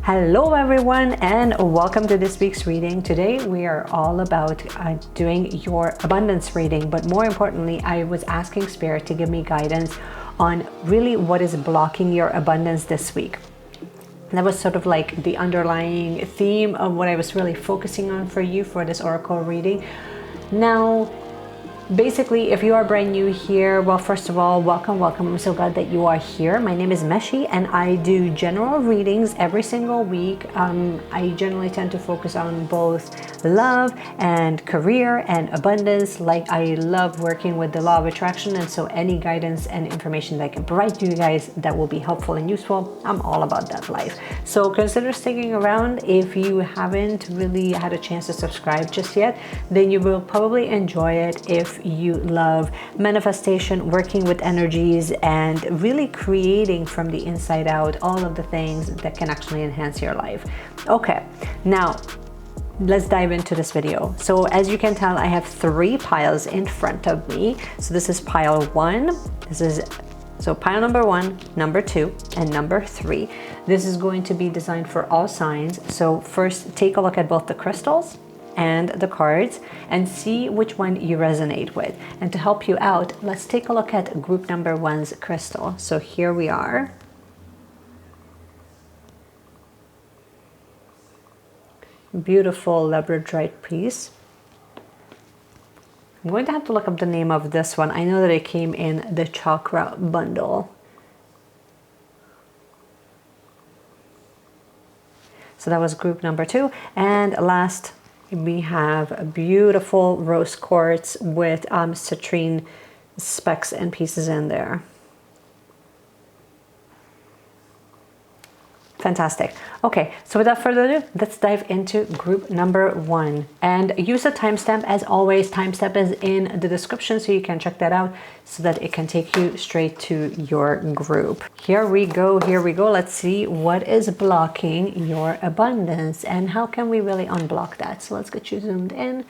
Hello everyone and welcome to this week's reading. Today we are all about doing your abundance reading, but more importantly I was asking Spirit to give me guidance on really what is blocking your abundance this week. And that was sort of like the underlying theme of what I was really focusing on for you for this oracle reading. Now basically, if you are brand new here, well, first of all, welcome. I'm so glad that you are here. My name is Meshi and I do general readings every single week. I generally tend to focus on both love and career and abundance. Like, I love working with the law of attraction, and so any guidance and information that I can provide to you guys that will be helpful and useful, I'm all about that life. So consider sticking around. If you haven't really had a chance to subscribe just yet, then you will probably enjoy it if you love manifestation, working with energies, and really creating from the inside out all of the things that can actually enhance your life. Okay, now let's dive into this video. So as you can tell, I have 3 piles in front of me. So this is pile 1. So pile number 1, number 2, and number 3. This is going to be designed for all signs. So first, take a look at both the crystals and the cards and see which one you resonate with. And to help you out, let's take a look at group number 1's crystal. So here we are. Beautiful labradorite piece. I'm going to have to look up the name of this one. I know that it came in the chakra bundle. So that was group number 2. And last, we have a beautiful rose quartz with citrine specks and pieces in there. Fantastic. Okay, so without further ado, let's dive into group number 1 and use a timestamp. As always, timestamp is in the description, so you can check that out so that it can take you straight to your group. Here we go. Let's see what is blocking your abundance and how can we really unblock that. So let's get you zoomed in.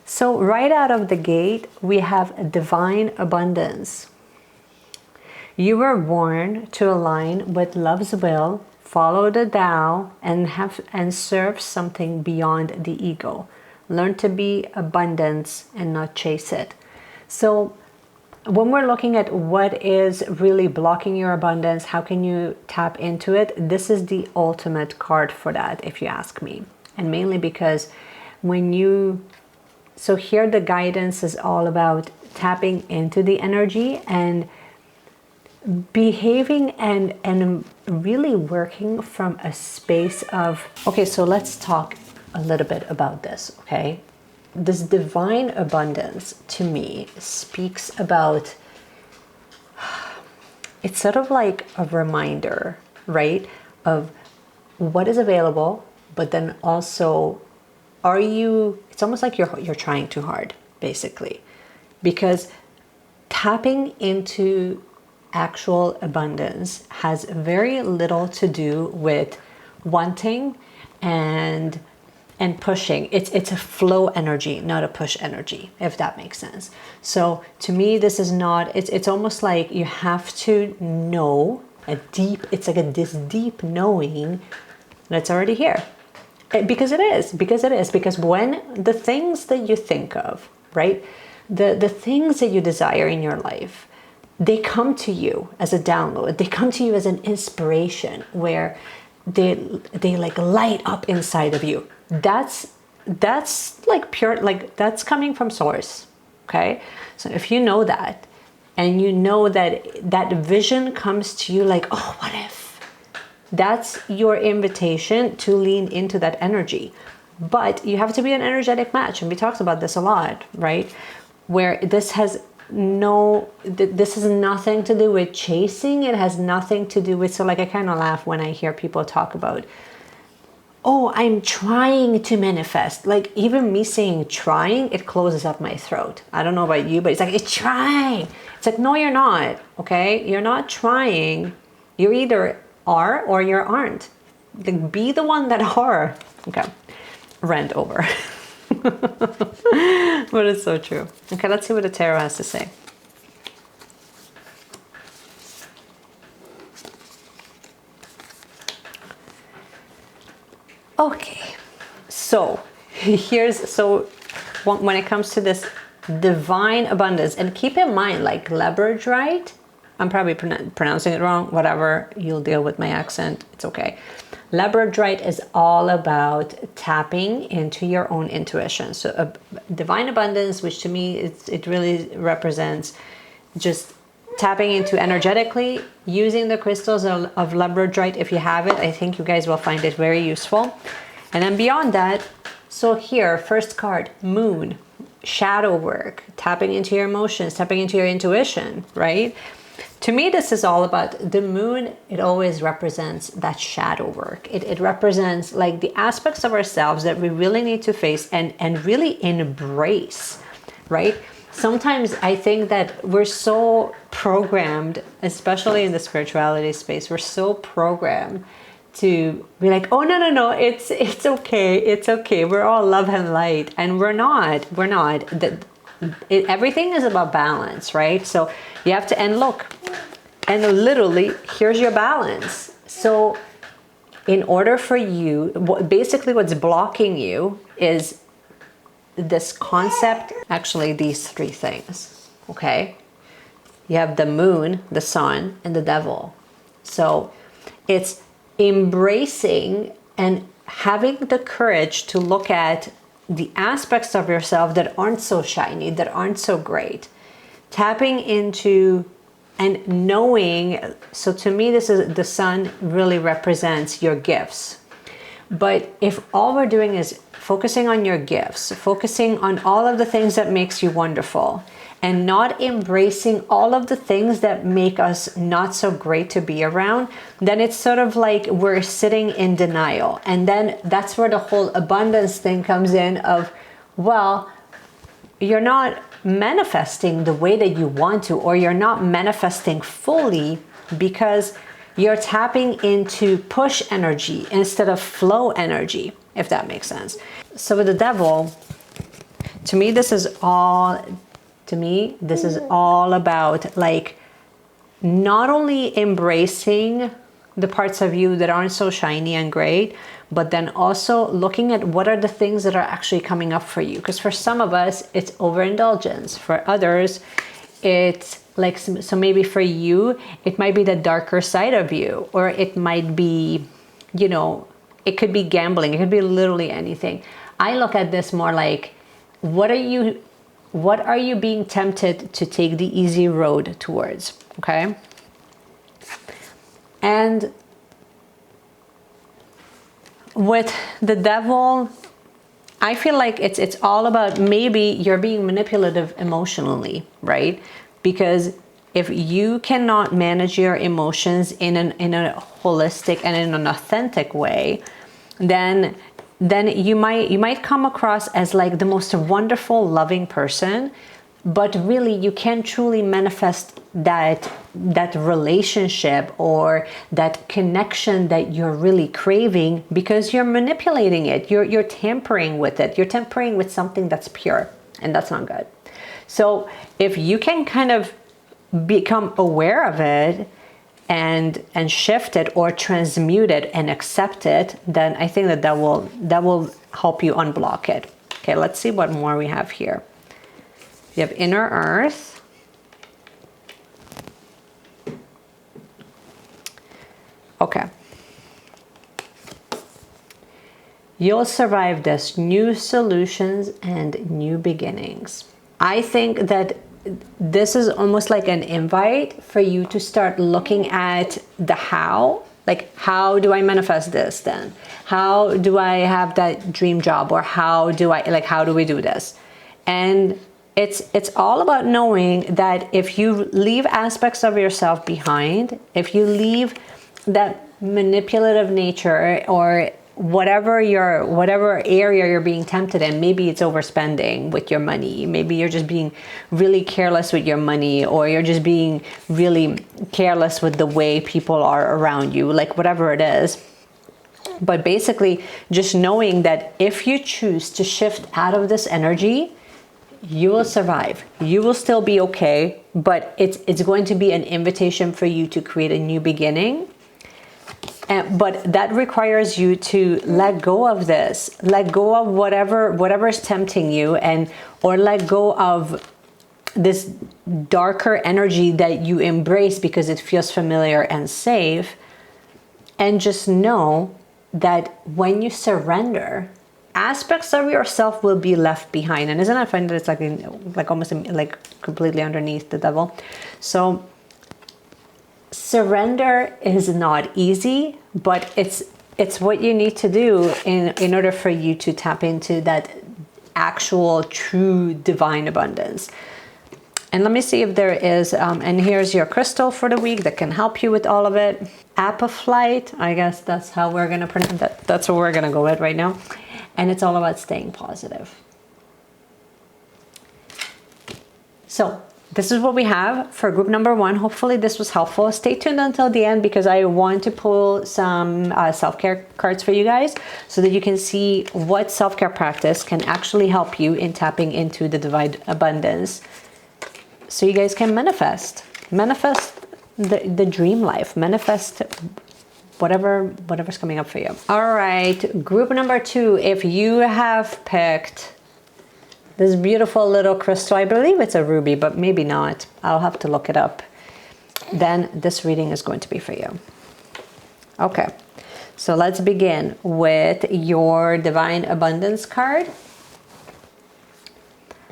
So right out of the gate, we have divine abundance. You were born to align with love's will, follow the Tao, and serve something beyond the ego. Learn to be abundance and not chase it. So when we're looking at what is really blocking your abundance, how can you tap into it? This is the ultimate card for that, if you ask me. And mainly because so here the guidance is all about tapping into the energy and behaving and really working from a space of, okay, so let's talk a little bit about this, okay? This divine abundance to me speaks about, it's sort of like a reminder, right, of what is available, but then also it's almost like you're trying too hard, basically, because tapping into actual abundance has very little to do with wanting and pushing. It's a flow energy, not a push energy, if that makes sense. So to me, this is not, it's almost like you have to know it's like this deep knowing that's already here. Because when the things that you think of, right, the things that you desire in your life, they come to you as a download. They come to you as an inspiration where they like light up inside of you. That's like pure, like that's coming from source. Okay. So if you know that, and you know that that vision comes to you like, oh, what if? That's your invitation to lean into that energy. But you have to be an energetic match. And we talked about this a lot, right? Where this has nothing to do with chasing. It has nothing to do with, so like I kind of laugh when I hear people talk about, oh, I'm trying to manifest. Like even me saying trying, it closes up my throat. I don't know about you, but it's like, it's trying. It's like, no, you're not. Okay. You're not trying. You either are or you aren't. Like, be the one that are. Okay. Rant over. But it's so true. Okay, let's see what the tarot has to say. Okay, so when it comes to this divine abundance, and keep in mind, like leverage, right? I'm probably pronouncing it wrong, whatever, you'll deal with my accent, it's okay. Leverage right is all about tapping into your own intuition. So divine abundance, which to me, it really represents just tapping into energetically, using the crystals of leverage right. If you have it, I think you guys will find it very useful. And then beyond that, so here, first card, moon, shadow work, tapping into your emotions, tapping into your intuition, right? To me, this is all about the moon. It always represents that shadow work. It represents like the aspects of ourselves that we really need to face and really embrace, right? Sometimes I think that we're so programmed, especially in the spirituality space, we're so programmed to be like, oh, no, it's okay. We're all love and light. And we're not. Everything is about balance, right? So you have to, and look, and literally, here's your balance. So in order for you, basically what's blocking you is this concept, actually these three things, okay? You have the moon, the sun, and the devil. So it's embracing and having the courage to look at the aspects of yourself that aren't so shiny, that aren't so great. Tapping into and knowing, so to me, this is the sun really represents your gifts. But if all we're doing is focusing on your gifts, focusing on all of the things that makes you wonderful, and not embracing all of the things that make us not so great to be around, then it's sort of like we're sitting in denial. And then that's where the whole abundance thing comes in of, well, you're not manifesting the way that you want to, or you're not manifesting fully because you're tapping into push energy instead of flow energy, if that makes sense. So with the devil, to me, this is all about like not only embracing the parts of you that aren't so shiny and great, but then also looking at what are the things that are actually coming up for you. Because for some of us, it's overindulgence. For others, it's like, so maybe for you, it might be the darker side of you, or it might be, it could be gambling. It could be literally anything. I look at this more like, what are you being tempted to take the easy road towards, okay? And with the devil, I feel like it's all about maybe you're being manipulative emotionally, right? Because if you cannot manage your emotions in a holistic and in an authentic way, then you might come across as like the most wonderful, loving person, but really you can't truly manifest that relationship or that connection that you're really craving because you're manipulating it. You're tampering with it. You're tampering with something that's pure, and that's not good. So if you can kind of become aware of it and shift it or transmute it and accept it, then I think that will help you unblock it. Okay, let's see what more we have here. You have inner earth. Okay. You'll survive this. New solutions and new beginnings. I think that this is almost like an invite for you to start looking at the how. Like, how do I manifest this then? How do I have that dream job? Or how do we do this? And it's all about knowing that if you leave aspects of yourself behind, if you leave that manipulative nature or whatever area you're being tempted in, maybe it's overspending with your money, maybe you're just being really careless with your money, or you're just being really careless with the way people are around you, like whatever it is. But basically just knowing that if you choose to shift out of this energy, you will survive. You will still be okay, but it's going to be an invitation for you to create a new beginning. But that requires you to let go of this, let go of whatever is tempting you, or let go of this darker energy that you embrace because it feels familiar and safe. And just know that when you surrender, aspects of yourself will be left behind. And isn't that funny that it's like almost like completely underneath the devil? So surrender is not easy, but it's what you need to do in order for you to tap into that actual true divine abundance. And let me see if there is, and here's your crystal for the week that can help you with all of it. Apophyte, I guess that's how we're gonna pronounce that. That's what we're gonna go with right now. And it's all about staying positive. So this is what we have for group number 1. Hopefully this was helpful. Stay tuned until the end because I want to pull some self-care cards for you guys so that you can see what self-care practice can actually help you in tapping into the divine abundance. So you guys can manifest the dream life, manifest whatever's coming up for you. All right, group number 2, if you have picked this beautiful little crystal, I believe it's a ruby, but maybe not. I'll have to look it up. Then this reading is going to be for you. Okay, so let's begin with your divine abundance card.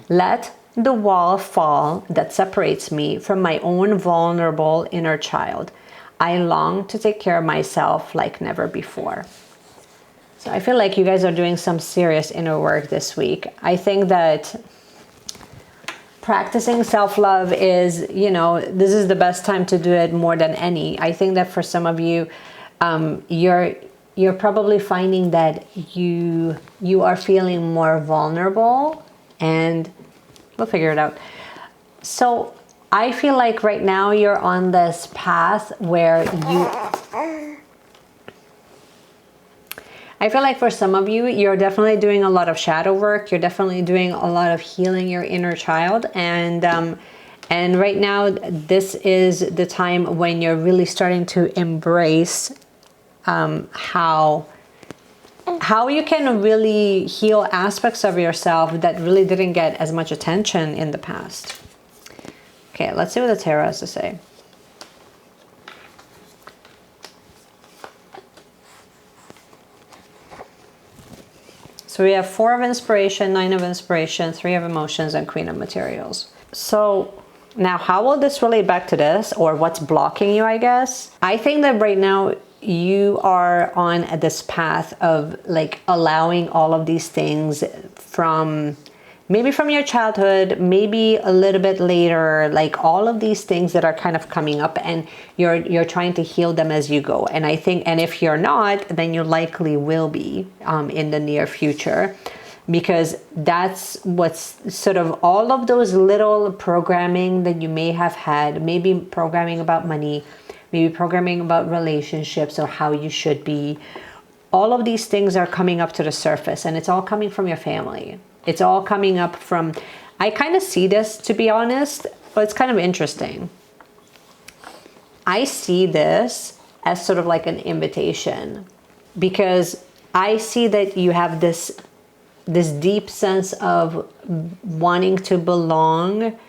Let the wall fall that separates me from my own vulnerable inner child. I long to take care of myself like never before. So I feel like you guys are doing some serious inner work this week. I think that practicing self-love is, this is the best time to do it more than any. I think that for some of you, you're probably finding that you are feeling more vulnerable, and we'll figure it out. So I feel like right now you're on this path where I feel like for some of you, you're definitely doing a lot of shadow work. You're definitely doing a lot of healing your inner child. And right now, this is the time when you're really starting to embrace how you can really heal aspects of yourself that really didn't get as much attention in the past. Okay, let's see what the tarot has to say. So we have 4 of inspiration, 9 of inspiration, 3 of emotions, and Queen of materials. So now how will this relate back to this, or what's blocking you, I guess? I think that right now you are on this path of like allowing all of these things from maybe from your childhood, maybe a little bit later, like all of these things that are kind of coming up, and you're trying to heal them as you go. And I think, and if you're not, then you likely will be in the near future, because that's what's sort of all of those little programming that you may have had, maybe programming about money, maybe programming about relationships or how you should be. All of these things are coming up to the surface, and it's all coming from your family. It's all coming up from, I kind of see this, to be honest, but it's kind of interesting. I see this as sort of like an invitation, because I see that you have this deep sense of wanting to belong,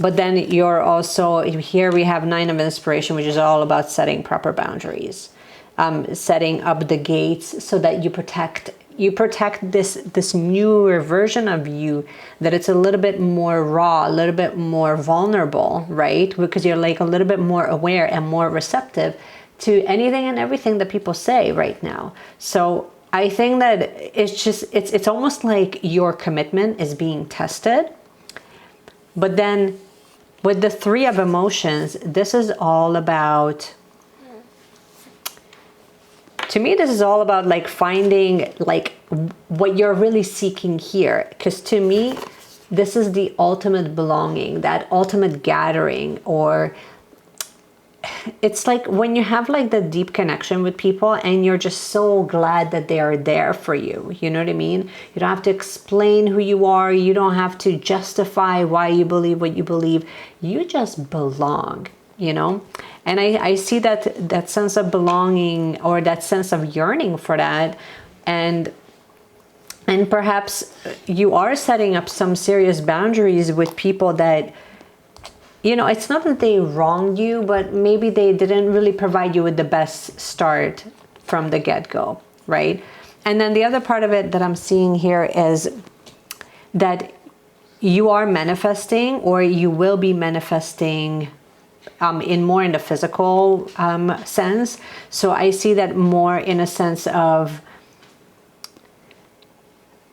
but then you're also, here we have 9 of inspiration, which is all about setting proper boundaries, setting up the gates so that you protect this newer version of you, that it's a little bit more raw, a little bit more vulnerable, right? Because you're like a little bit more aware and more receptive to anything and everything that people say right now. So I think that it's just, it's almost like your commitment is being tested. But then with the 3 of emotions, this is all about, to me, this is all about like finding like what you're really seeking here. Because to me, this is the ultimate belonging, that ultimate gathering, or it's like when you have like the deep connection with people and you're just so glad that they are there for you. You know what I mean? You don't have to explain who you are. You don't have to justify why you believe what you believe. You just belong. you know? And I see that sense of belonging, or that sense of yearning for that. And perhaps you are setting up some serious boundaries with people that, you know, it's not that they wronged you, but maybe they didn't really provide you with the best start from the get-go, right? And then the other part of it that I'm seeing here is that you are manifesting, or you will be manifesting in more in the physical sense. So I see that more in a sense of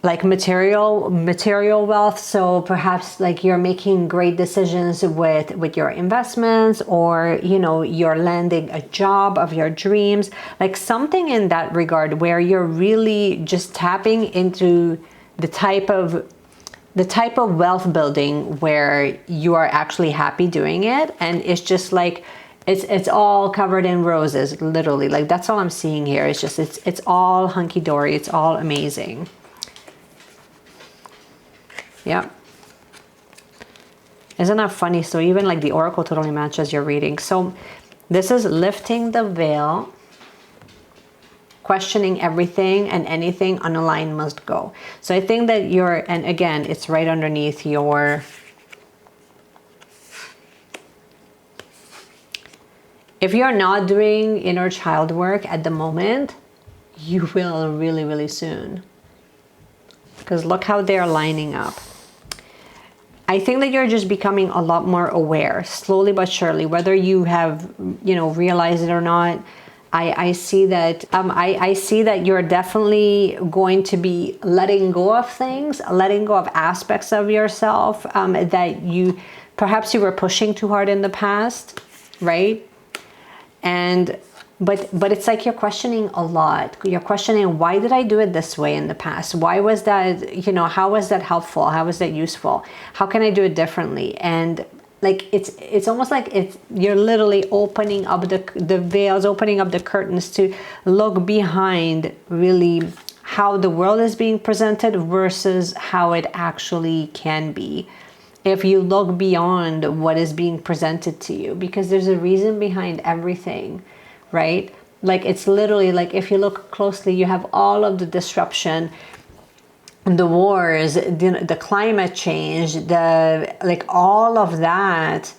like material wealth. So perhaps like you're making great decisions with your investments, or, you know, you're landing a job of your dreams, like something in that regard where you're really just tapping into the type of wealth building where you are actually happy doing it, and it's just like it's all covered in roses, literally. Like that's all I'm seeing here. It's just it's all hunky-dory, it's all amazing. Yeah. Isn't that funny? So even like the oracle totally matches your reading. So this is lifting the veil, questioning everything and anything unaligned must go. So I think that and again, it's right underneath your, if you're not doing inner child work at the moment, you will really, really soon. Because look how they're lining up. I think that you're just becoming a lot more aware, slowly but surely, whether you have, you know, realized it or not. I see that I see that you're definitely going to be letting go of things, letting go of aspects of yourself that you perhaps you were pushing too hard in the past, right? And but it's like you're questioning a lot. You're questioning, why did I do it this way in the past? Why was that, you know, how was that helpful? How was that useful? How can I do it differently? And like it's almost like you're literally opening up the veils, opening up the curtains to look behind really how the world is being presented versus how it actually can be. If you look beyond what is being presented to you, because there's a reason behind everything, right? Like it's literally like, if you look closely, you have all of the disruption, the wars, the climate change, like all of that,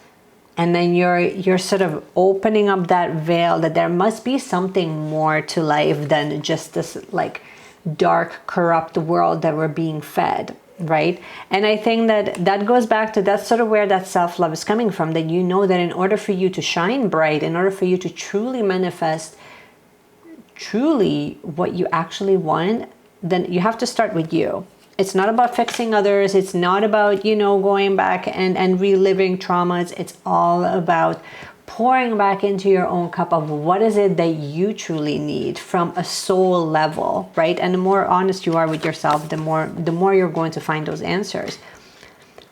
and then you're sort of opening up that veil that there must be something more to life than just this like dark, corrupt world that we're being fed, right? And I think that goes back to, that's sort of where that self-love is coming from, that you know that in order for you to shine bright, in order for you to truly manifest truly what you actually want, then you have to start with you. It's not about fixing others. It's not about, you know, going back and reliving traumas. It's all about pouring back into your own cup of what is it that you truly need from a soul level, right? And the more honest you are with yourself, the more you're going to find those answers.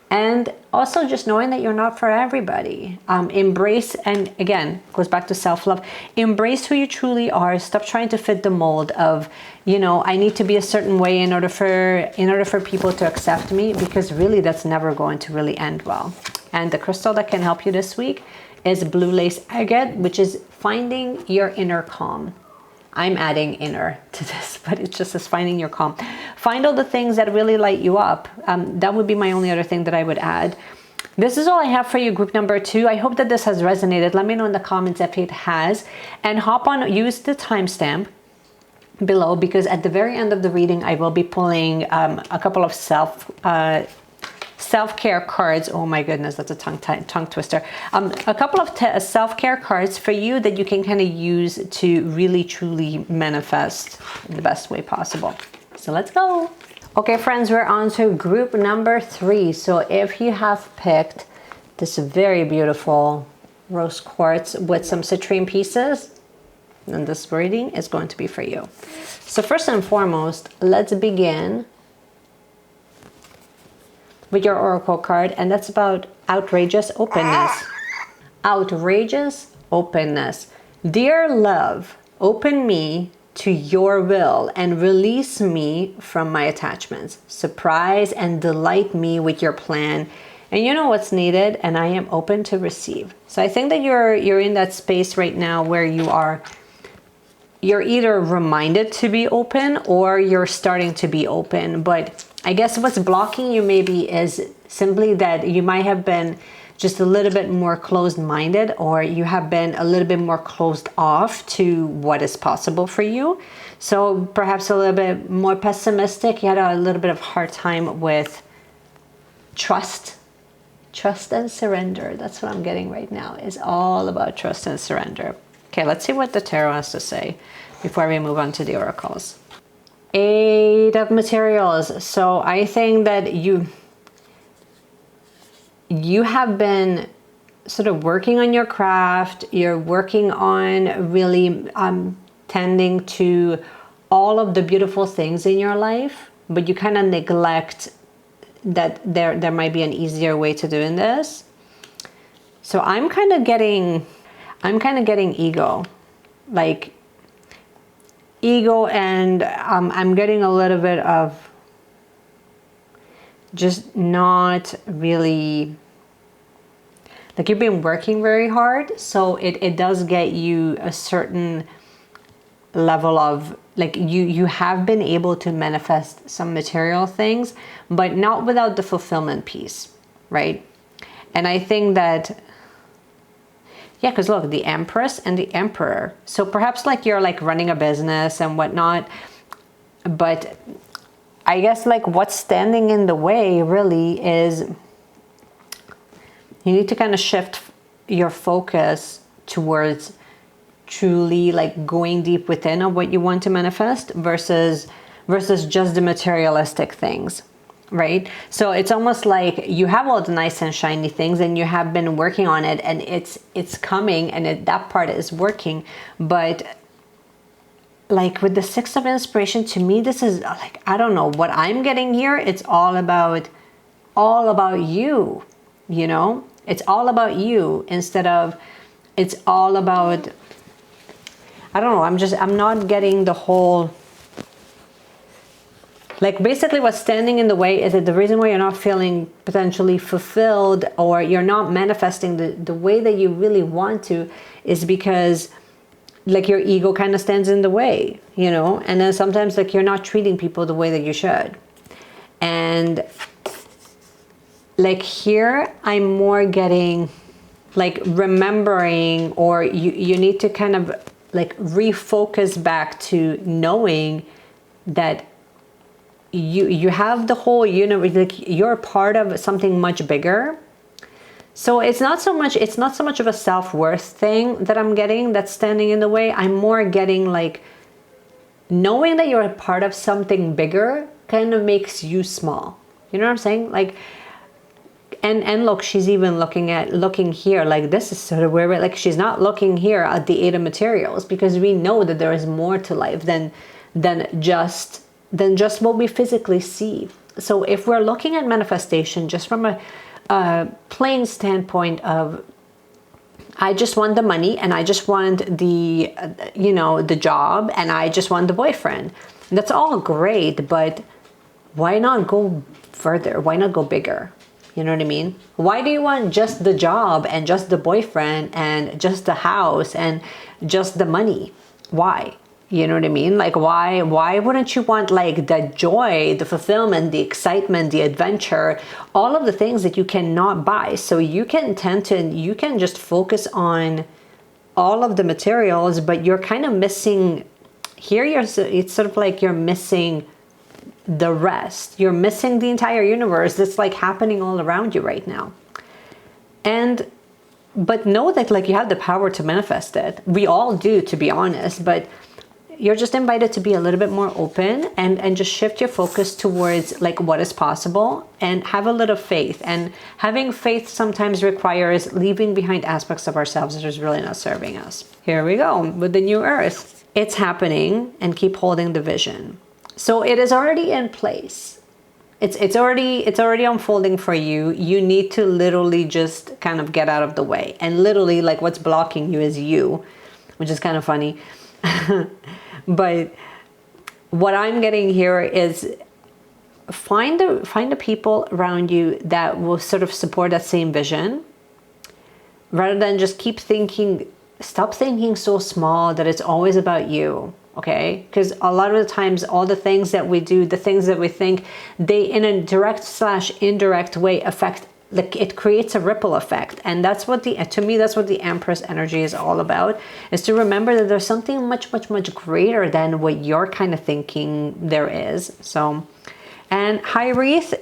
And also just knowing that you're not for everybody. Embrace, and again, goes back to self-love. Embrace who you truly are. Stop trying to fit the mold of, you know, I need to be a certain way in order for people to accept me, because really that's never going to really end well. And the crystal that can help you this week is blue lace agate, which is finding your inner calm. I'm adding inner to this, but it's just as finding your calm. Find all the things that really light you up. That would be my only other thing that I would add. This is all I have for you, group number 2. I hope that this has resonated. Let me know in the comments if it has. And hop on, use the timestamp below, because at the very end of the reading, I will be pulling a couple of self-care cards. Oh my goodness, that's a tongue twister. A couple of self-care cards for you that you can kind of use to really truly manifest in the best way possible. So let's go. Okay, friends, we're on to group number 3. So if you have picked this very beautiful rose quartz with some citrine pieces, then this reading is going to be for you. So first and foremost, let's begin with your oracle card, and that's about outrageous openness. Outrageous openness. Dear love, open me to your will and release me from my attachments. Surprise and delight me with your plan and you know what's needed, and I am open to receive. So I think that you're in that space right now where you're either reminded to be open or you're starting to be open. But I guess what's blocking you maybe is simply that you might have been just a little bit more closed-minded, or you have been a little bit more closed off to what is possible for you. So perhaps a little bit more pessimistic. You had a little bit of hard time with trust and surrender. That's what I'm getting right now. It's all about trust and surrender. Okay, let's see what the tarot has to say before we move on to the oracles. 8 of materials. So I think that you have been sort of working on your craft. You're working on really tending to all of the beautiful things in your life, but you kind of neglect that there might be an easier way to doing this. So I'm kind of getting ego, like ego, and I'm getting a little bit of just not really, like you've been working very hard, so it does get you a certain level of, like you have been able to manifest some material things, but not without the fulfillment piece, right? And I think that, yeah, because look, the Empress and the Emperor. So perhaps like you're like running a business and whatnot, but I guess like what's standing in the way really is you need to kind of shift your focus towards truly like going deep within of what you want to manifest versus just the materialistic things, right? So it's almost like you have all the nice and shiny things and you have been working on it, and it's coming, and that part is working. But like with the 6 of inspiration, to me this is like, I don't know what I'm getting here. It's all about you, you know? It's all about you instead of it's all about, I don't know, I'm not getting the whole, like basically what's standing in the way is that the reason why you're not feeling potentially fulfilled, or you're not manifesting the way that you really want to, is because like your ego kind of stands in the way, you know? And then sometimes like you're not treating people the way that you should. And like here, I'm more getting like remembering, or you need to kind of like refocus back to knowing that you have the whole universe, like you're part of something much bigger. So it's not so much of a self-worth thing that I'm getting that's standing in the way. I'm more getting like knowing that you're a part of something bigger kind of makes you small. You know what I'm saying? Like, and look, she's even looking here, like this is sort of where we're like, she's not looking here at the 8 of materials, because we know that there is more to life than just what we physically see. So if we're looking at manifestation just from a plain standpoint of, I just want the money, and I just want the the job, and I just want the boyfriend, that's all great, but why not go further? Why not go bigger? You know what I mean? Why do you want just the job and just the boyfriend and just the house and just the money? Why? You know what I mean? Like why wouldn't you want like the joy, the fulfillment, the excitement, the adventure, all of the things that you cannot buy? So you can just focus on all of the materials, but you're kind of missing here. It's sort of like you're missing the rest. You're missing the entire universe that's like happening all around you right now. But know that like you have the power to manifest it. We all do, to be honest, but you're just invited to be a little bit more open and just shift your focus towards like what is possible, and have a little faith. And having faith sometimes requires leaving behind aspects of ourselves that is really not serving us. Here we go with the new earth. It's happening, and keep holding the vision. So it is already in place. It's already unfolding for you. You need to literally just kind of get out of the way. And literally like what's blocking you is you, which is kind of funny. But what I'm getting here is find the people around you that will sort of support that same vision, rather than just stop thinking so small that it's always about you. Okay, because a lot of the times, all the things that we do, the things that we think, they in a direct/indirect way affect, like, it creates a ripple effect. And that's what to me, that's what the Empress energy is all about, is to remember that there's something much, much, much greater than what you're kind of thinking there is. So, and High Wreath,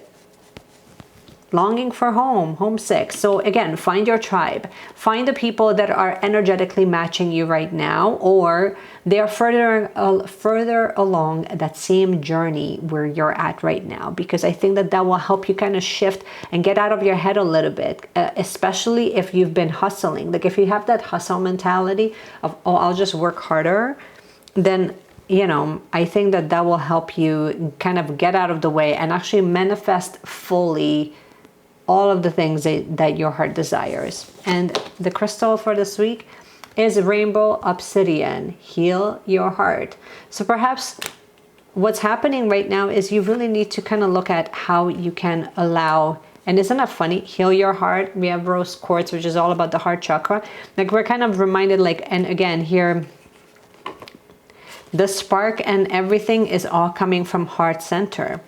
longing for home, homesick. So again, find your tribe. Find the people that are energetically matching you right now, or they're further along that same journey where you're at right now, because I think that will help you kind of shift and get out of your head a little bit, especially if you've been hustling. Like, if you have that hustle mentality of, oh, I'll just work harder, then, you know, I think that will help you kind of get out of the way and actually manifest fully all of the things that your heart desires. And the crystal for this week is Rainbow Obsidian. Heal your heart. So perhaps what's happening right now is you really need to kind of look at how you can allow, and isn't that funny? Heal your heart. We have rose quartz, which is all about the heart chakra. Like, we're kind of reminded, like, and again here, the spark and everything is all coming from heart center.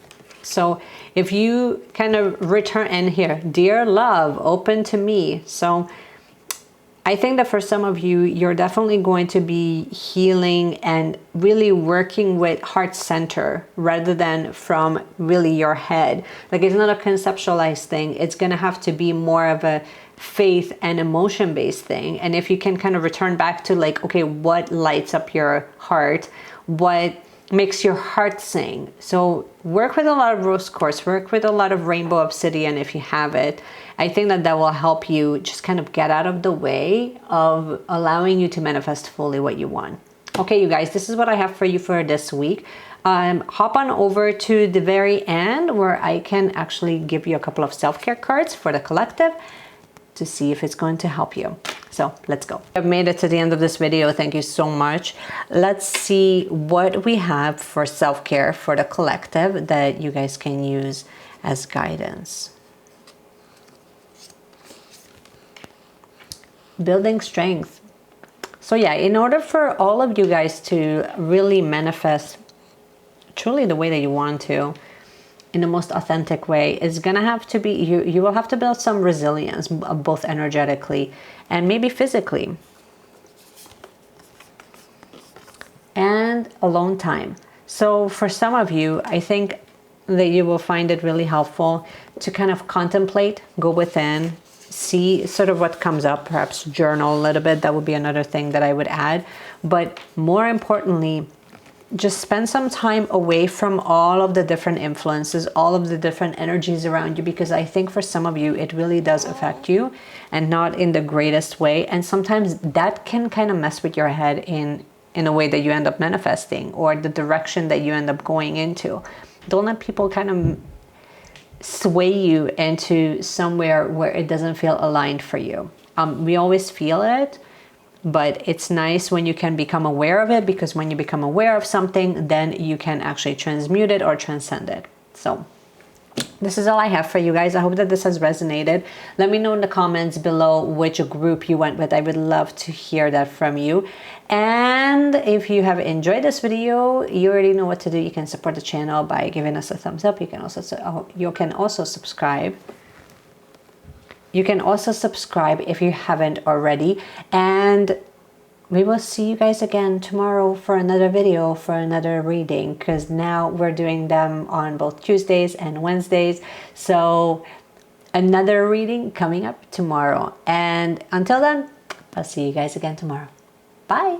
So if you kind of return, and here, dear love, open to me. So I think that for some of you, you're definitely going to be healing and really working with heart center rather than from really your head. Like, it's not a conceptualized thing. It's going to have to be more of a faith and emotion based thing. And if you can kind of return back to, like, okay, what lights up your heart? What makes your heart sing? So work with a lot of rose quartz, work with a lot of rainbow obsidian if you have it. I think that will help you just kind of get out of the way of allowing you to manifest fully what you want. Okay, you guys, this is what I have for you for this week. Hop on over to the very end where I can actually give you a couple of self-care cards for the collective to see if it's going to help you. So let's go. I've made it to the end of this video. Thank you so much. Let's see what we have for self-care for the collective that you guys can use as guidance. Building strength. So yeah, in order for all of you guys to really manifest truly the way that you want to, in the most authentic way, is gonna have to be, you will have to build some resilience, both energetically and maybe physically. And alone time. So for some of you, I think that you will find it really helpful to kind of contemplate, go within, see sort of what comes up, perhaps journal a little bit. That would be another thing that I would add. But more importantly, just spend some time away from all of the different influences, all of the different energies around you, because I think for some of you, it really does affect you, and not in the greatest way. And sometimes that can kind of mess with your head in a way that you end up manifesting, or the direction that you end up going into. Don't let people kind of sway you into somewhere where it doesn't feel aligned for you. We always feel it, but it's nice when you can become aware of it, because when you become aware of something, then you can actually transmute it or transcend it. So this is all I have for you guys. I hope that this has resonated. Let me know in the comments below which group you went with. I would love to hear that from you. And if you have enjoyed this video, you already know what to do. You can support the channel by giving us a thumbs up. You can also subscribe. You can also subscribe if you haven't already. And we will see you guys again tomorrow for another video, for another reading, because now we're doing them on both Tuesdays and Wednesdays. So another reading coming up tomorrow. And until then, I'll see you guys again tomorrow. Bye.